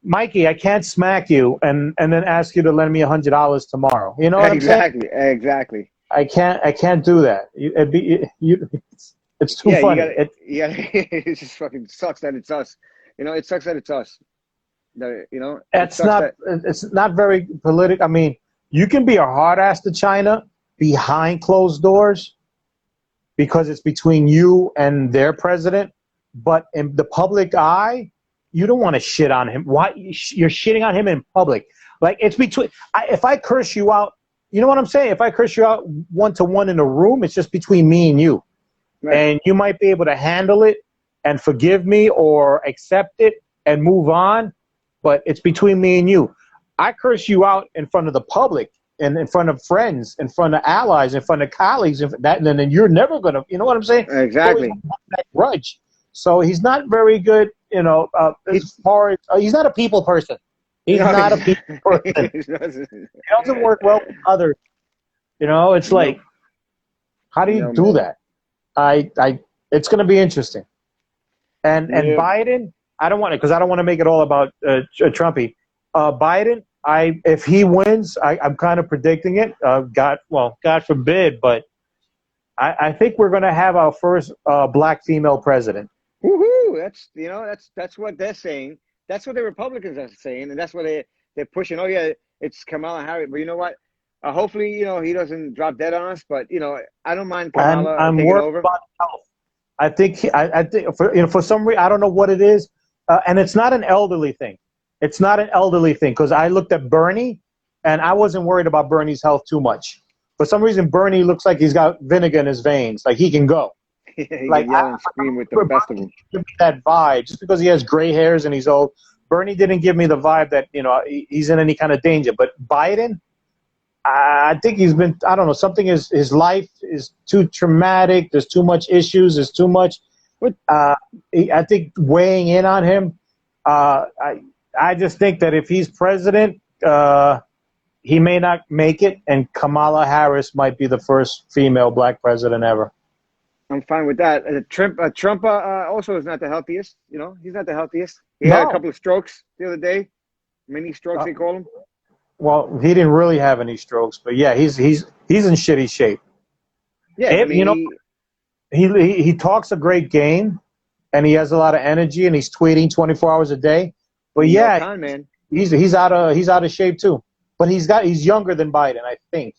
Mikey, I can't smack you and then ask you to lend me $100 tomorrow. You know what I'm saying? Exactly. I can't do that. It's too Yeah, funny. it just fucking sucks that it's us. It sucks that it's us. It It's sucks not. that. It's not very political. I mean, you can be a hard ass to China behind closed doors because it's between you and their president. But in the public eye, you don't want to shit on him. Why you're shitting on him in public? Like it's between. If I curse you out, you know what I'm saying? If I curse you out 1-to-1 in a room, it's just between me and you, Right. and you might be able to handle it and forgive me or accept it and move on. But it's between me and you. I curse you out in front of the public and in front of friends, in front of allies, in front of colleagues, and then you're never gonna. You know what I'm saying? Exactly. That grudge. So he's not very good. As far as he's not a people person. He's not a people person. He doesn't work well with others. It's like, how do you do that? It's going to be interesting. And Biden, I don't want it because I don't want to make it all about Trumpy. Biden, if he wins, I'm kind of predicting it. God forbid, but I think we're going to have our first black female president. Woohoo! That's what they're saying. That's what the Republicans are saying, and that's what they're pushing. Oh yeah, it's Kamala Harris. But you know what? Hopefully, he doesn't drop dead on us. But I don't mind Kamala taking over. About health. I think for some reason I don't know what it is, and it's not an elderly thing. It's not an elderly thing because I looked at Bernie, and I wasn't worried about Bernie's health too much. For some reason, Bernie looks like he's got vinegar in his veins, like he can go. He can yell and scream with the best of them. Give me that vibe just because he has gray hairs and he's old. Bernie didn't give me the vibe that he's in any kind of danger. But Biden, I think he's been. I don't know. Something is his life is too traumatic. There's too much issues. There's too much. I think weighing in on him. I just think that if he's president, he may not make it, and Kamala Harris might be the first female black president ever. I'm fine with that. Trump also is not the healthiest. He's not the healthiest. He had a couple of strokes the other day. Mini strokes, they call them. Well, he didn't really have any strokes, but yeah, he's in shitty shape. Yeah, he talks a great game, and he has a lot of energy, and he's tweeting 24 hours a day. But yeah, time, man. he's out of shape too. But he's younger than Biden, I think.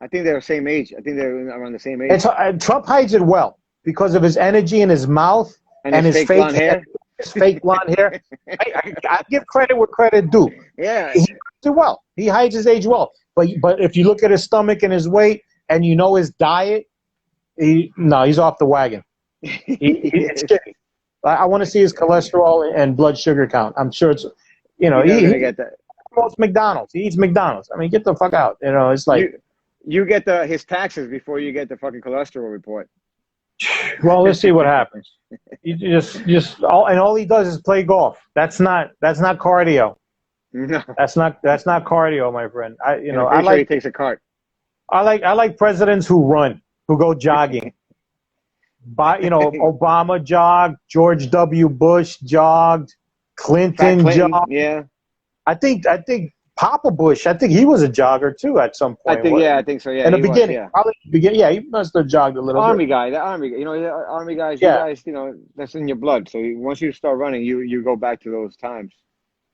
I think they're the same age. I think they're around the same age. Trump hides it well because of his energy in his mouth and his fake blonde hair. His fake blonde hair. I give credit where credit due. Yeah, he hides it well. He hides his age well. But if you look at his stomach and his weight and his diet, he's off the wagon. It's shitty. I want to see his cholesterol and blood sugar count. I'm sure it's he get that. Promotes McDonald's. He eats McDonald's. I mean, get the fuck out. It's like. You get his taxes before you get the fucking cholesterol report. Well, let's see what happens. You all he does is play golf. That's not cardio. No, that's not cardio, my friend. I like he takes a cart. I like presidents who run, who go jogging. Obama jogged, George W. Bush jogged, Clinton jogged. Yeah, I think Papa Bush, I think he was a jogger too at some point. I think so. Yeah, in the beginning, probably he must have jogged a little bit. Army guy, Army guys, you guys, that's in your blood. So once you start running, you go back to those times.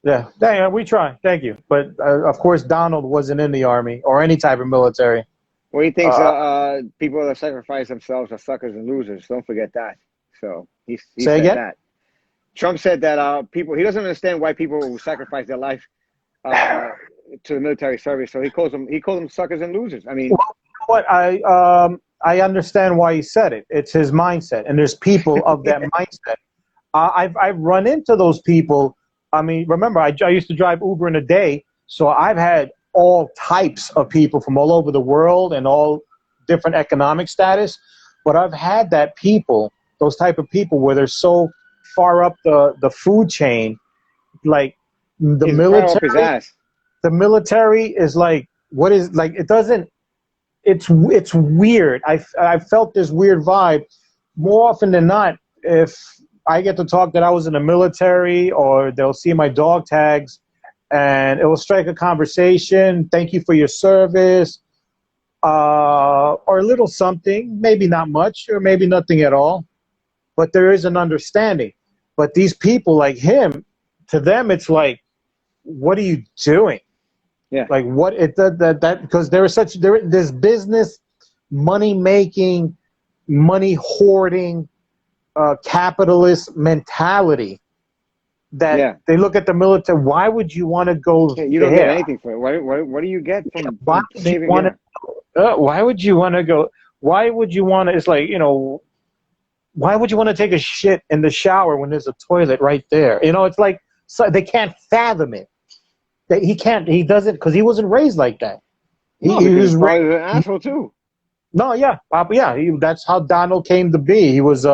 Yeah, we try. Thank you, but of course Donald wasn't in the Army or any type of military. Well, he thinks people that sacrifice themselves are suckers and losers. Don't forget that. So he said that. Trump said that people. He doesn't understand why people will sacrifice their life. To the military service, so he calls them suckers and losers. I mean, what I understand why he said it. It's his mindset, and there's people of that mindset. I've run into those people. I mean, remember, I used to drive Uber in a day, so I've had all types of people from all over the world and all different economic status. But I've had those type of people where they're so far up the food chain, like. The military is like it's weird. I felt this weird vibe more often than not. If I get to talk that I was in the military, or they'll see my dog tags and it will strike a conversation. Thank you for your service. or a little something, maybe not much, or maybe nothing at all. But there is an understanding. But these people like him, to them, it's like, what are you doing? Yeah. Like what it that because there's business, money making, money hoarding, capitalist mentality that they look at the military. Why would you want to go You don't get anything for it. What do you get from saving? Why would you want to go? Why would you want to? It's like, why would you want to take a shit in the shower when there's a toilet right there? It's like, so they can't fathom it. He doesn't, because he wasn't raised like that. He was raised an asshole too. No, yeah, that's how Donald came to be. He was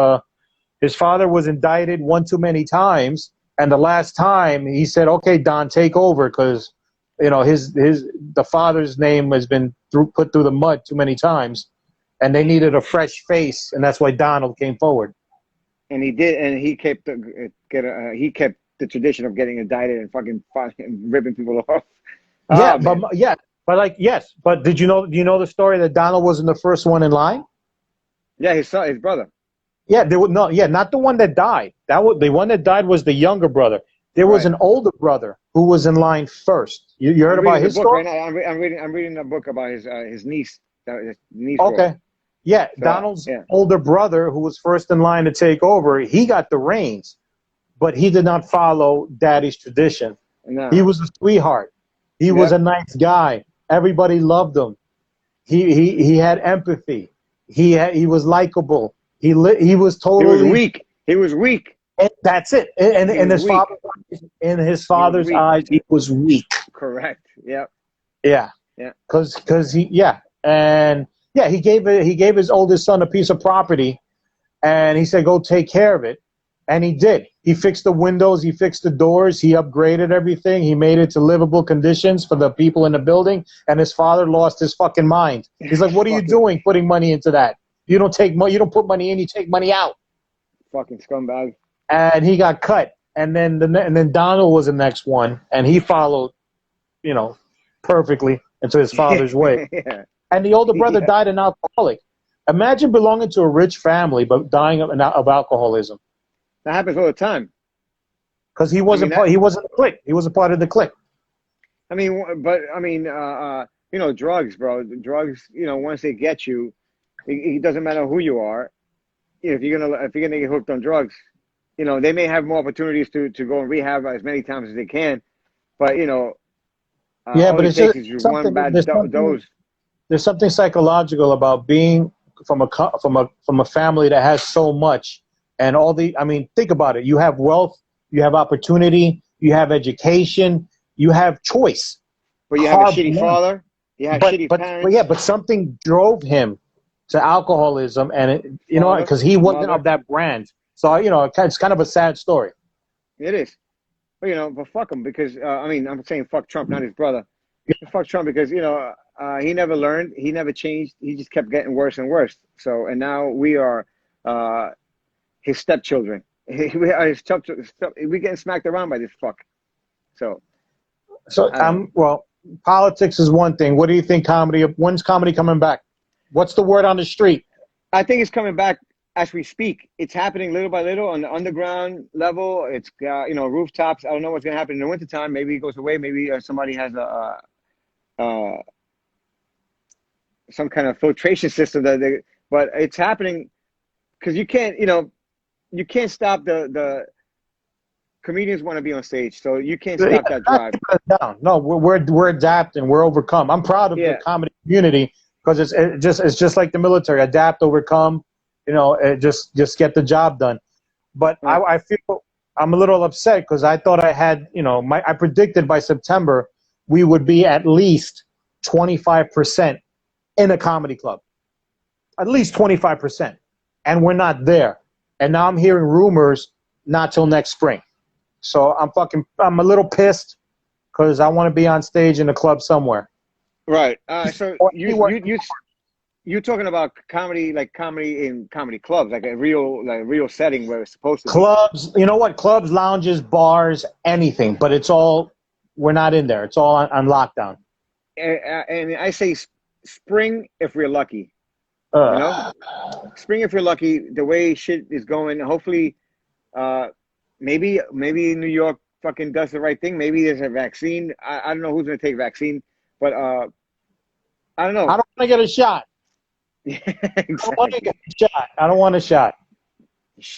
his father was indicted one too many times, and the last time he said, "Okay, Don, take over," because the father's name has been put through the mud too many times, and they needed a fresh face, and that's why Donald came forward. And he did, and he kept the tradition of getting indicted and fucking ripping people off. But do you know the story that Donald wasn't the first one in line? Yeah, his brother. Yeah, not the one that died. The one that died was the younger brother. There was an older brother who was in line first. You heard about his story? Right now. I'm reading a book about his niece. Okay. Yeah, so, Donald's older brother, who was first in line to take over, he got the reins, but he did not follow Daddy's tradition. No. He was a sweetheart. He was a nice guy. Everybody loved him. He had empathy. He was likable. He was totally. He was weak. He was weak. And that's it. And in his father's eyes, he was weak. Correct. Yeah. Yeah. Yeah. Because he gave his oldest son a piece of property, and he said, "Go take care of it," and he did. He fixed the windows. He fixed the doors. He upgraded everything. He made it to livable conditions for the people in the building. And his father lost his fucking mind. He's like, "What are you doing, putting money into that? You don't take money. You don't put money in. You take money out." Fucking scumbag. And he got cut. And then Donald was the next one, and he followed, perfectly into his father's way. Yeah. And the older brother died an alcoholic. Imagine belonging to a rich family but dying of alcoholism. That happens all the time. Because he wasn't he wasn't a clique. He was a part of the clique. Drugs, bro. Drugs, once they get you, it doesn't matter who you are. If you're gonna get hooked on drugs, they may have more opportunities to go and rehab as many times as they can, but but it's just one bad dose. There's something psychological about being from a family that has so much, and think about it. You have wealth, you have opportunity, you have education, you have choice. But you have a shitty father. You have shitty parents. But something drove him to alcoholism, and because he wasn't of that brand. So it's kind of a sad story. It is, but fuck him, because I'm saying fuck Trump, not his brother. Fuck Trump because he never learned, he never changed, he just kept getting worse and worse. So, and now we are his stepchildren. We're getting smacked around by this fuck. So politics is one thing. What do you think when's comedy coming back? What's the word on the street? I think it's coming back as we speak. It's happening little by little on the underground level. It's rooftops. I don't know what's going to happen in the wintertime. Maybe it goes away. Maybe somebody has some kind of filtration system but it's happening because you can't stop the comedians want to be on stage, so you can't stop that drive. No, we're adapting. We're overcome. I'm proud of the comedy community because it's just like the military. Adapt, overcome. Just get the job done. But I feel I'm a little upset because I thought I had I predicted by September we would be at least 25% in a comedy club, at least 25%, and we're not there. And now I'm hearing rumors not till next spring. So I'm a little pissed because I want to be on stage in a club somewhere. Right. So you're talking about comedy, like comedy in comedy clubs, like a real setting where it's supposed to be. Clubs, you know what? Clubs, lounges, bars, anything, but we're not in there. It's all on lockdown. And I say spring if we're lucky. Spring if you're lucky. The way shit is going, hopefully, maybe New York fucking does the right thing. Maybe there's a vaccine. I don't know who's gonna take vaccine, but I don't know. I don't want to get a shot. Exactly. I don't want to get a shot. I don't want a shot.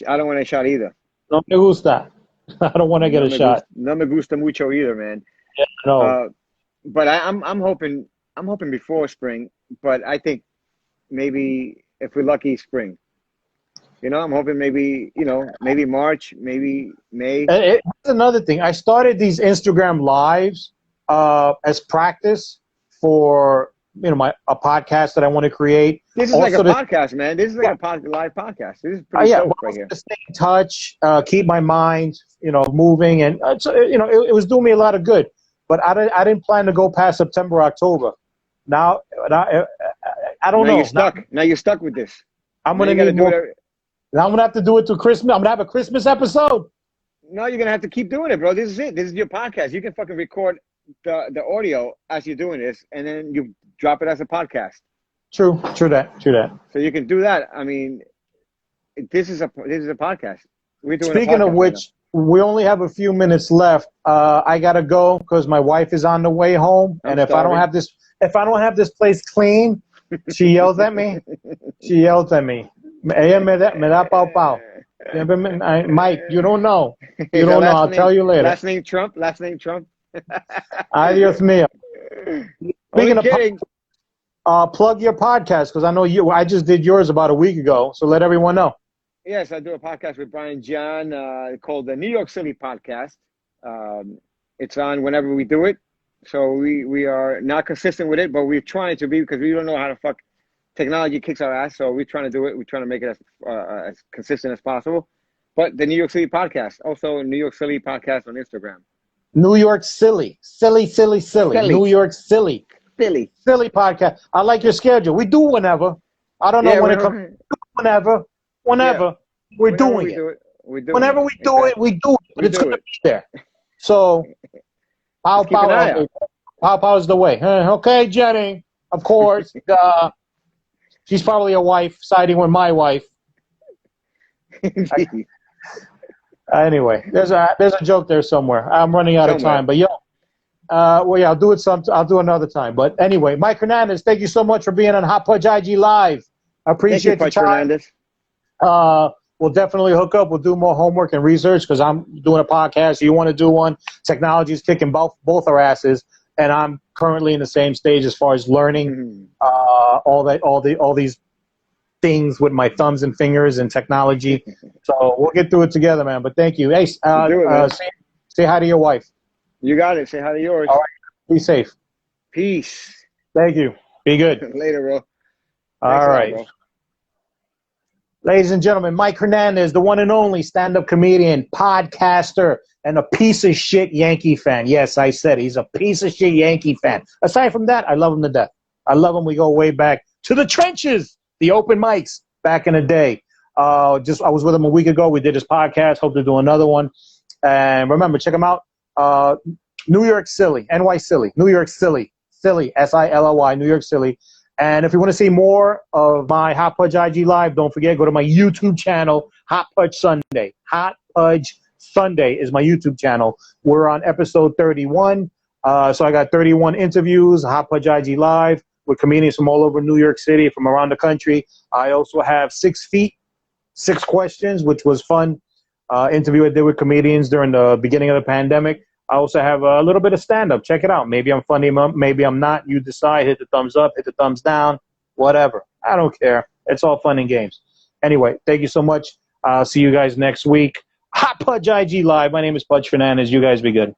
I don't want a shot either. No me gusta. I don't want to get a shot. No me gusta mucho either, man. Yeah, no. But I'm hoping before spring. But I think maybe if we're lucky, spring. I'm hoping maybe March, maybe May. It's another thing. I started these Instagram lives as practice for a podcast that I want to create. This is also like a podcast, man. This is like a live podcast. This is pretty dope right here. To stay in touch, keep my mind, moving, and it was doing me a lot of good. But I didn't plan to go past September, October. Now I don't know. You're stuck. Now you're stuck with this. I'm gonna need more. Now I'm gonna have to do it through Christmas. I'm gonna have a Christmas episode. No, you're gonna have to keep doing it, bro. This is it. This is your podcast. You can fucking record the audio as you're doing this, and then you drop it as a podcast. True that. So you can do that. I mean, this is a podcast. We're doing. Speaking of which, we only have a few minutes left. I gotta go because my wife is on the way home, and if I don't have this place clean, she yells at me. Ella me da pau pau. Mike, you don't know. You don't know. I'll tell you later. Last name Trump. Ay, Dios mío. Speaking of plug your podcast because I know I just did yours about a week ago. So let everyone know. Yes, I do a podcast with Brian John called the New York City Podcast. It's on whenever we do it. So we are not consistent with it, but we're trying to be because we don't know how to fuck. Technology kicks our ass, so we're trying to do it. We're trying to make it as consistent as possible. But the New York City Podcast, also New York City Podcast on Instagram. New York Silly. Silly. New York Silly Podcast. I like your schedule. We do whenever. I don't know when it comes. Whenever. We're doing it. Whenever we do it, we do it. But it's going to be there. So, pow is the way. Okay, Jenny. Of course. She's probably a wife siding with my wife. Anyway, there's a joke there somewhere. I'm running out of time, but I'll do it I'll do another time. But anyway, Mike Hernandez, thank you so much for being on Hot Pudge IG Live. I appreciate the time. Hernandez. We'll definitely hook up. We'll do more homework and research because I'm doing a podcast. You want to do one? Technology is kicking both our asses. And I'm currently in the same stage as far as learning all these things with my thumbs and fingers and technology. So we'll get through it together, man. But thank you. Hey, say hi to your wife. You got it. Say hi to yours. All right. Be safe. Peace. Thank you. Be good. Later, bro. All right. Bro. Ladies and gentlemen, Mike Hernandez, the one and only stand-up comedian, podcaster, and a piece of shit Yankee fan. Yes, I said he's a piece of shit Yankee fan. Aside from that, I love him to death. I love him. We go way back to the trenches, the open mics back in the day. I was with him a week ago. We did his podcast. Hope to do another one. And remember, check him out. New York Silly, NY Silly, New York Silly, Silly, SILLY, New York Silly. And if you want to see more of my Hot Pudge IG Live, don't forget, go to my YouTube channel, Hot Pudge Sunday. Hot Pudge Sunday is my YouTube channel. We're on episode 31. So I got 31 interviews, Hot Pudge IG Live, with comedians from all over New York City, from around the country. I also have 6 Feet, 6 Questions, which was fun. Interview I did with comedians during the beginning of the pandemic. I also have a little bit of stand-up. Check it out. Maybe I'm funny, maybe I'm not. You decide. Hit the thumbs up, hit the thumbs down, whatever. I don't care. It's all fun and games. Anyway, thank you so much. See you guys next week. Hot Pudge IG Live. My name is Pudge Hernandez. You guys be good.